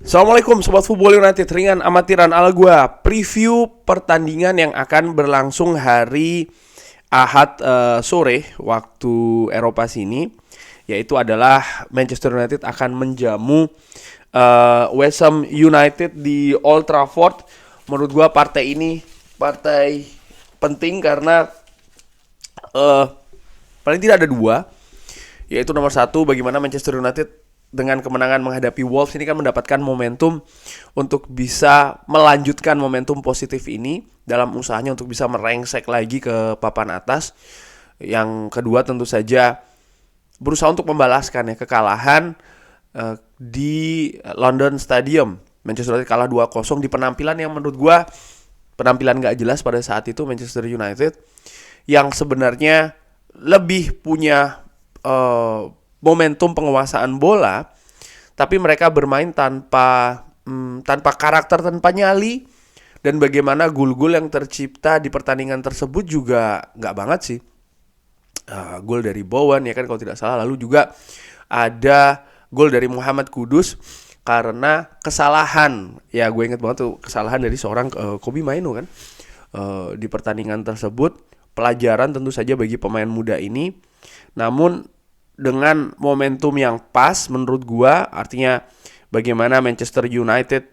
Assalamualaikum Sobat Football United, ringan amatiran ala gua. Preview pertandingan yang akan berlangsung hari Ahad sore waktu Eropa sini, yaitu adalah Manchester United akan menjamu West Ham United di Old Trafford. Menurut gua partai ini partai penting karena paling tidak ada dua, yaitu nomor satu, bagaimana Manchester United dengan kemenangan menghadapi Wolves ini kan mendapatkan momentum untuk bisa melanjutkan momentum positif ini dalam usahanya untuk bisa merengsek lagi ke papan atas. Yang kedua tentu saja berusaha untuk membalaskan kekalahan di London Stadium. Manchester United kalah 2-0 di penampilan yang menurut gua penampilan gak jelas pada saat itu. Manchester United yang sebenarnya lebih punya momentum penguasaan bola, tapi mereka bermain tanpa karakter, tanpa nyali, dan bagaimana gol-gol yang tercipta di pertandingan tersebut juga nggak banget sih. Gol dari Bowen ya kan kalau tidak salah, lalu juga ada gol dari Muhammad Kudus karena kesalahan, ya gue inget banget tuh kesalahan dari seorang Kobbie Mainoo kan di pertandingan tersebut. Pelajaran tentu saja bagi pemain muda ini, namun dengan momentum yang pas menurut gua, artinya bagaimana Manchester United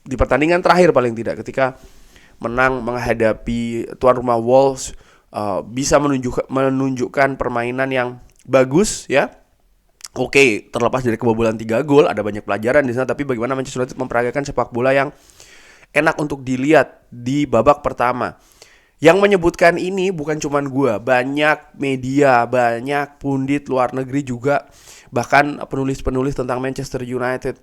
di pertandingan terakhir paling tidak ketika menang menghadapi tuan rumah Wolves bisa menunjukkan permainan yang bagus ya. Oke, terlepas dari kebobolan 3 gol, ada banyak pelajaran di sana, tapi bagaimana Manchester United memperagakan sepak bola yang enak untuk dilihat di babak pertama. Yang menyebutkan ini bukan cuma gue, banyak media, banyak pundit luar negeri juga, bahkan penulis-penulis tentang Manchester United,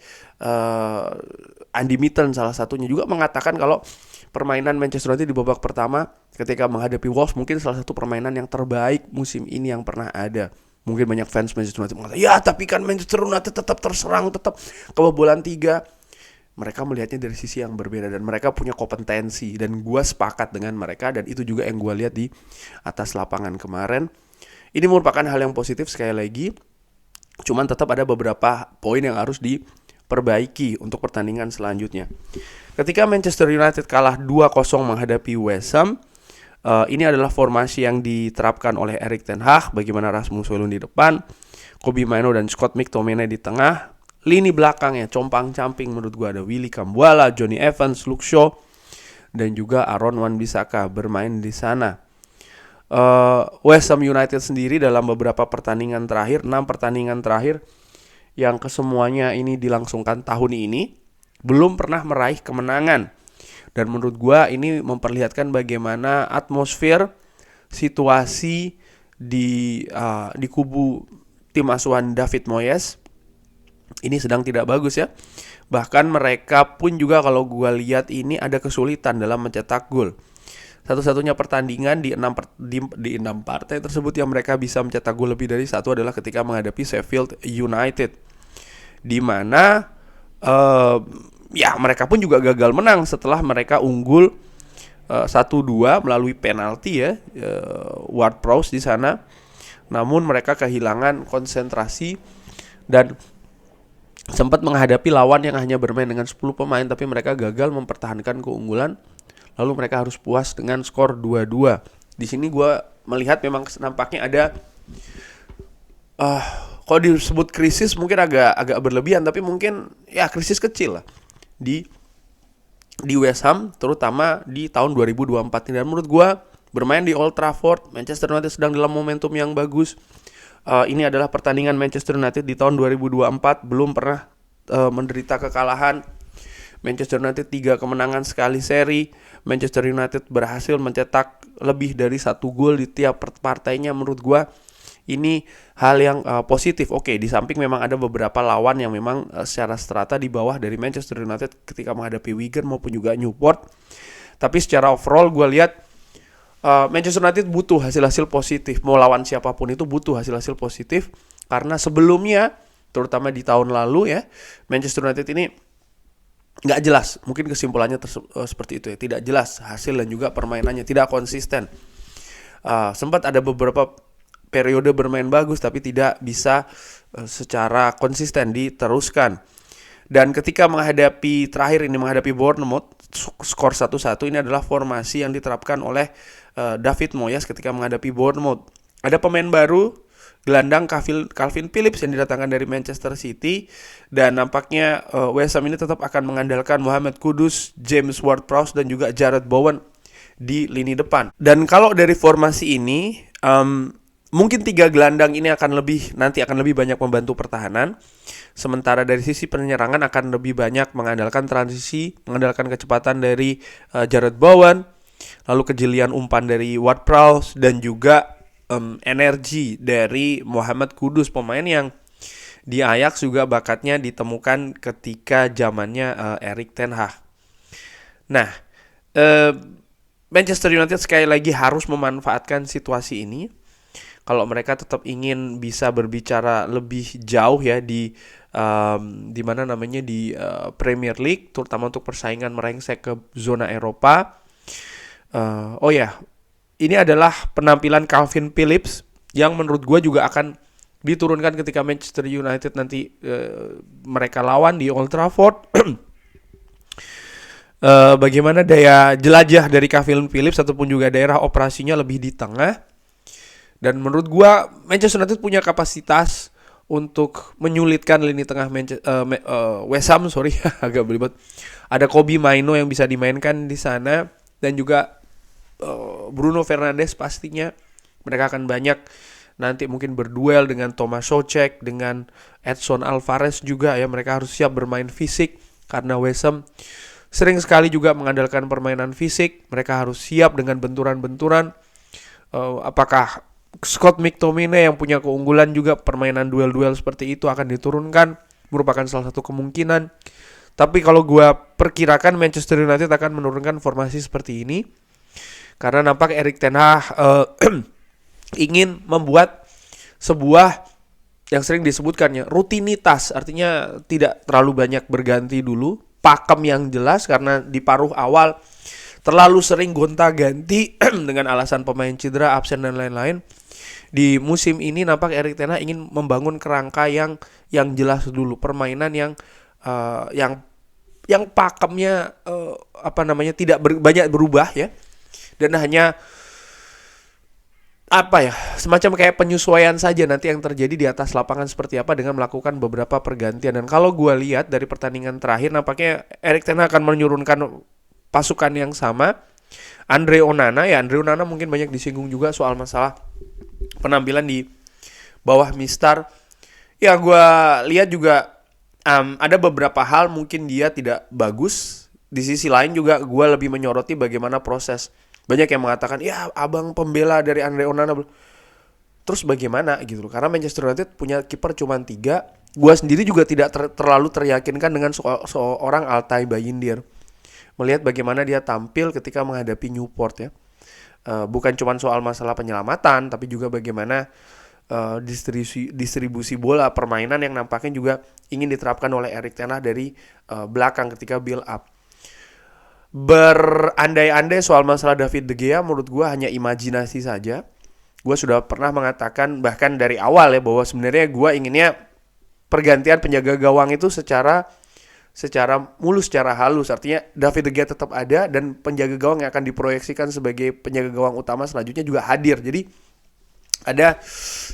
Andy Mitten salah satunya juga mengatakan kalau permainan Manchester United di babak pertama ketika menghadapi Wolves mungkin salah satu permainan yang terbaik musim ini yang pernah ada. Mungkin banyak fans Manchester United mengatakan, ya tapi kan Manchester United tetap terserang, tetap kebobolan 3. Mereka melihatnya dari sisi yang berbeda dan mereka punya kompetensi, dan gue sepakat dengan mereka, dan itu juga yang gue lihat di atas lapangan kemarin. Ini merupakan hal yang positif sekali lagi, cuman tetap ada beberapa poin yang harus diperbaiki untuk pertandingan selanjutnya. Ketika Manchester United kalah 2-0 menghadapi West Ham, ini adalah formasi yang diterapkan oleh Erik ten Hag, bagaimana Rasmus Højlund di depan, Kobbie Mainoo dan Scott McTominay di tengah. Lini belakangnya compang-camping menurut gue, ada Willy Kambuala, Johnny Evans, Luke Shaw, dan juga Aaron Wan-Bissaka bermain di sana. West Ham United sendiri dalam beberapa pertandingan terakhir, 6 pertandingan terakhir yang kesemuanya ini dilangsungkan tahun ini, belum pernah meraih kemenangan. Dan menurut gue ini memperlihatkan bagaimana atmosfer situasi di kubu tim asuhan David Moyes ini sedang tidak bagus ya. Bahkan mereka pun juga kalau gue lihat ini ada kesulitan dalam mencetak gol. Satu-satunya pertandingan di 6 partai tersebut yang mereka bisa mencetak gol lebih dari 1 adalah ketika menghadapi Sheffield United, di mana mereka pun juga gagal menang setelah mereka unggul 1-2 melalui penalti ya, Ward-Prowse di sana. Namun mereka kehilangan konsentrasi dan sempat menghadapi lawan yang hanya bermain dengan 10 pemain, tapi mereka gagal mempertahankan keunggulan. Lalu mereka harus puas dengan skor 2-2. Di sini gue melihat memang nampaknya ada kalau disebut krisis mungkin agak berlebihan, tapi mungkin ya krisis kecil lah di West Ham, terutama di tahun 2024 ini. Dan menurut gue bermain di Old Trafford, Manchester United sedang dalam momentum yang bagus. Ini adalah pertandingan Manchester United di tahun 2024, belum pernah menderita kekalahan. Manchester United 3 kemenangan sekali seri. Manchester United berhasil mencetak lebih dari 1 gol di tiap partainya. Menurut gua ini hal yang positif. Oke, di samping memang ada beberapa lawan yang memang secara strata di bawah dari Manchester United ketika menghadapi Wigan maupun juga Newport. Tapi secara overall gua lihat Manchester United butuh hasil-hasil positif. Mau lawan siapapun itu butuh hasil-hasil positif. Karena sebelumnya, terutama di tahun lalu ya, Manchester United ini gak jelas. Mungkin kesimpulannya seperti itu ya. Tidak jelas hasil dan juga permainannya, tidak konsisten. Sempat ada beberapa periode bermain bagus tapi tidak bisa secara konsisten diteruskan. Dan ketika menghadapi Bournemouth, skor 1-1, ini adalah formasi yang diterapkan oleh David Moyes ketika menghadapi Bournemouth. Ada pemain baru, gelandang Calvin Phillips yang didatangkan dari Manchester City, dan nampaknya West Ham ini tetap akan mengandalkan Mohamed Kudus, James Ward-Prowse dan juga Jarrod Bowen di lini depan. Dan kalau dari formasi ini, mungkin 3 gelandang ini akan lebih banyak membantu pertahanan. Sementara dari sisi penyerangan akan lebih banyak mengandalkan transisi, mengandalkan kecepatan dari Jarrod Bowen, lalu kejelian umpan dari Ward-Prowse, dan juga energi dari Mohamed Kudus, pemain yang di Ajax juga bakatnya ditemukan ketika zamannya Erik ten Hag. Nah, Manchester United sekali lagi harus memanfaatkan situasi ini kalau mereka tetap ingin bisa berbicara lebih jauh ya di Premier League, terutama untuk persaingan melengsek ke zona Eropa. Ini adalah penampilan Calvin Phillips yang menurut gue juga akan diturunkan ketika Manchester United nanti mereka lawan di Old Trafford. Bagaimana daya jelajah dari Calvin Phillips ataupun juga daerah operasinya lebih di tengah. Dan menurut gue Manchester United punya kapasitas untuk menyulitkan lini tengah West Ham, agak belibet. Ada Kobbie Mainoo yang bisa dimainkan di sana, dan juga Bruno Fernandes pastinya. Mereka akan banyak nanti mungkin berduel dengan Thomas Soucek, dengan Edson Alvarez juga ya. Mereka harus siap bermain fisik karena West Ham sering sekali juga mengandalkan permainan fisik. Mereka harus siap dengan benturan-benturan. Apakah Scott McTominay yang punya keunggulan juga permainan duel-duel seperti itu akan diturunkan, merupakan salah satu kemungkinan. Tapi kalau gue perkirakan Manchester United akan menurunkan formasi seperti ini karena nampak Erik ten Hag ingin membuat sebuah yang sering disebutkannya rutinitas, artinya tidak terlalu banyak berganti dulu, pakem yang jelas karena di paruh awal terlalu sering gonta-ganti dengan alasan pemain cedera, absen dan lain-lain. Di musim ini nampak Erik ten Hag ingin membangun kerangka yang jelas dulu, permainan yang pakemnya tidak banyak berubah ya. Dan hanya semacam kayak penyesuaian saja nanti yang terjadi di atas lapangan seperti apa dengan melakukan beberapa pergantian. Dan kalau gue lihat dari pertandingan terakhir, nampaknya Erik ten Hag akan menurunkan pasukan yang sama. Andre Onana mungkin banyak disinggung juga soal masalah penampilan di bawah Mistar. Ya gue lihat juga ada beberapa hal mungkin dia tidak bagus. Di sisi lain juga gue lebih menyoroti bagaimana proses. Banyak yang mengatakan, ya abang pembela dari Andre Onana. Terus bagaimana gitu loh. Karena Manchester United punya kiper cuma 3. Gue sendiri juga tidak terlalu teryakinkan dengan seorang Altay Bayindir. Melihat bagaimana dia tampil ketika menghadapi Newport ya. Bukan cuma soal masalah penyelamatan, tapi juga bagaimana distribusi bola, permainan yang nampaknya juga ingin diterapkan oleh Erik ten Hag dari belakang ketika build up. Berandai-andai soal masalah David De Gea menurut gue hanya imajinasi saja. Gue sudah pernah mengatakan bahkan dari awal ya bahwa sebenarnya gue inginnya pergantian penjaga gawang itu secara mulus, secara halus. Artinya David De Gea tetap ada dan penjaga gawang yang akan diproyeksikan sebagai penjaga gawang utama selanjutnya juga hadir. Jadi ada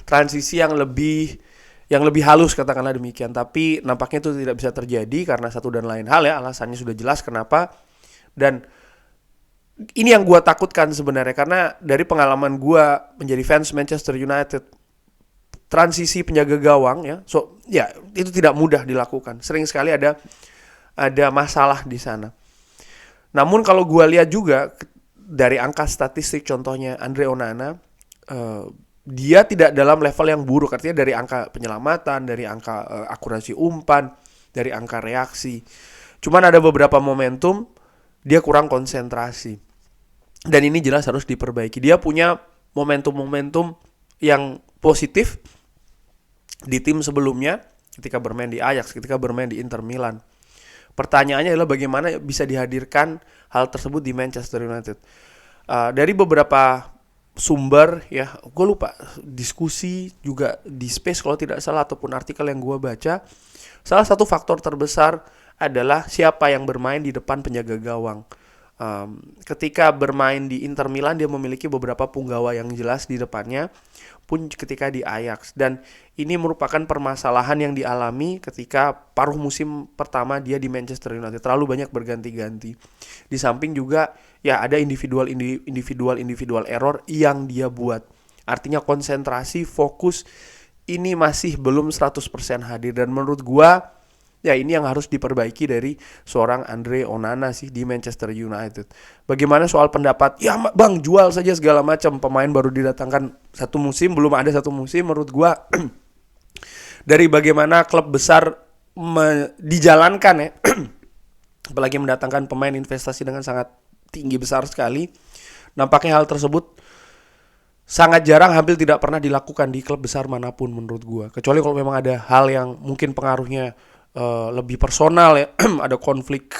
transisi yang lebih halus, katakanlah demikian. Tapi nampaknya itu tidak bisa terjadi karena satu dan lain hal ya. Alasannya sudah jelas kenapa. Dan ini yang gue takutkan sebenarnya, karena dari pengalaman gue menjadi fans Manchester United, transisi penjaga gawang ya, itu tidak mudah dilakukan. Sering sekali ada masalah di sana. Namun kalau gue lihat juga dari angka statistik, contohnya Andre Onana, dia tidak dalam level yang buruk. Artinya dari angka penyelamatan, dari angka akurasi umpan, dari angka reaksi. Cuman ada beberapa momentum dia kurang konsentrasi. Dan ini jelas harus diperbaiki. Dia punya momentum-momentum yang positif di tim sebelumnya, ketika bermain di Ajax, ketika bermain di Inter Milan. Pertanyaannya adalah bagaimana bisa dihadirkan hal tersebut di Manchester United. Dari beberapa sumber ya, gue lupa, diskusi juga di Space kalau tidak salah ataupun artikel yang gue baca, salah satu faktor terbesar adalah siapa yang bermain di depan penjaga gawang. Ketika bermain di Inter Milan dia memiliki beberapa punggawa yang jelas di depannya, pun ketika di Ajax, dan ini merupakan permasalahan yang dialami ketika paruh musim pertama dia di Manchester United, terlalu banyak berganti-ganti. Di samping juga ya ada individual error yang dia buat. Artinya konsentrasi, fokus ini masih belum 100% hadir, dan menurut gua ya ini yang harus diperbaiki dari seorang Andre Onana sih di Manchester United. Bagaimana soal pendapat, ya bang jual saja segala macam, pemain baru didatangkan satu musim, belum ada satu musim. Menurut gua dari bagaimana klub besar dijalankan ya, apalagi mendatangkan pemain investasi dengan sangat tinggi besar sekali, nampaknya hal tersebut sangat jarang, hampir tidak pernah dilakukan di klub besar manapun menurut gua. Kecuali kalau memang ada hal yang mungkin pengaruhnya lebih personal ya, ada konflik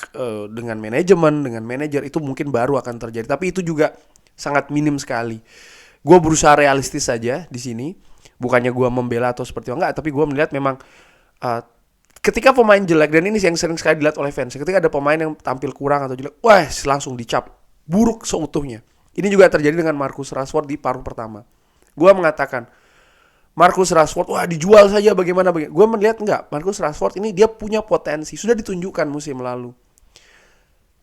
dengan manajemen, dengan manajer, itu mungkin baru akan terjadi. Tapi itu juga sangat minim sekali. Gue berusaha realistis saja di sini, bukannya gue membela atau seperti apa, enggak. Tapi gue melihat memang ketika pemain jelek, dan ini yang sering sekali dilihat oleh fans, ketika ada pemain yang tampil kurang atau jelek, wah langsung dicap buruk seutuhnya. Ini juga terjadi dengan Marcus Rashford di paruh pertama. Gue mengatakan Marcus Rashford, wah dijual saja bagaimana. Gue melihat enggak, Marcus Rashford ini dia punya potensi, sudah ditunjukkan musim lalu.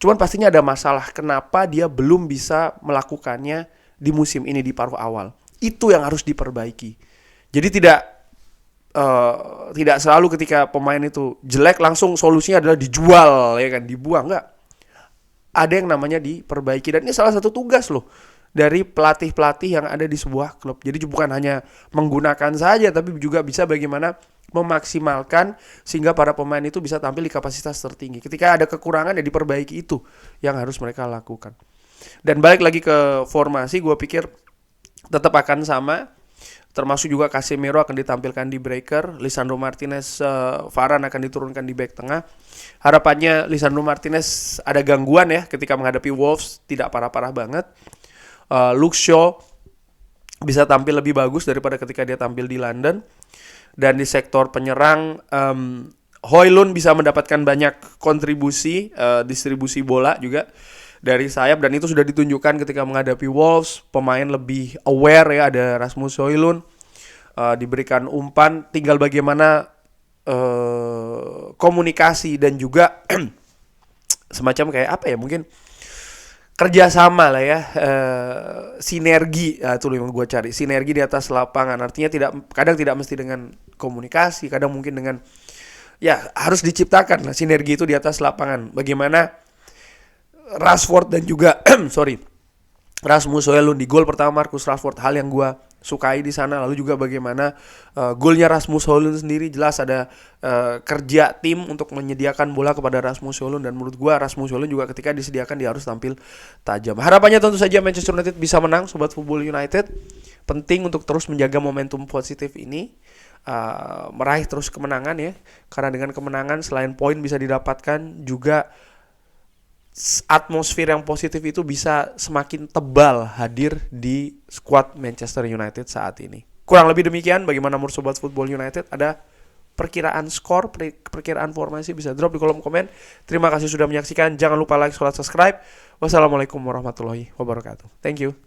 Cuman pastinya ada masalah, kenapa dia belum bisa melakukannya di musim ini di paruh awal. Itu yang harus diperbaiki. Jadi tidak selalu ketika pemain itu jelek langsung solusinya adalah dijual ya kan, dibuang, enggak. Ada yang namanya diperbaiki, dan ini salah satu tugas loh dari pelatih-pelatih yang ada di sebuah klub. Jadi bukan hanya menggunakan saja, tapi juga bisa bagaimana memaksimalkan sehingga para pemain itu bisa tampil di kapasitas tertinggi. Ketika ada kekurangan ya diperbaiki, itu yang harus mereka lakukan. Dan balik lagi ke formasi, gue pikir tetap akan sama. Termasuk juga Casemiro akan ditampilkan di breaker, Lisandro Martinez, Varane akan diturunkan di back tengah. Harapannya Lisandro Martinez ada gangguan ya ketika menghadapi Wolves, tidak parah-parah banget. Luke Shaw bisa tampil lebih bagus daripada ketika dia tampil di London. Dan di sektor penyerang, Højlund bisa mendapatkan banyak kontribusi, distribusi bola juga dari sayap, dan itu sudah ditunjukkan ketika menghadapi Wolves. Pemain lebih aware ya, ada Rasmus Højlund, diberikan umpan, tinggal bagaimana komunikasi dan juga semacam kayak apa ya, mungkin kerjasama lah ya, sinergi, itu yang gue cari, sinergi di atas lapangan. Artinya kadang tidak mesti dengan komunikasi, kadang mungkin dengan ya harus diciptakan lah sinergi itu di atas lapangan. Bagaimana Rashford dan juga Rasmus Højlund di gol pertama Marcus Rashford, hal yang gue sukai di sana. Lalu juga bagaimana golnya Rasmus Højlund sendiri, jelas ada kerja tim untuk menyediakan bola kepada Rasmus Højlund, dan menurut gue Rasmus Højlund juga ketika disediakan dia harus tampil tajam. Harapannya tentu saja Manchester United bisa menang, Sobat Football United. Penting untuk terus menjaga momentum positif ini, meraih terus kemenangan ya, karena dengan kemenangan selain poin bisa didapatkan, juga atmosfer yang positif itu bisa semakin tebal hadir di skuad Manchester United saat ini. Kurang lebih demikian. Bagaimana menurut Sobat Football United? Ada perkiraan skor, perkiraan formasi, bisa drop di kolom komen. Terima kasih sudah menyaksikan. Jangan lupa like, subscribe. Wassalamualaikum warahmatullahi wabarakatuh. Thank you.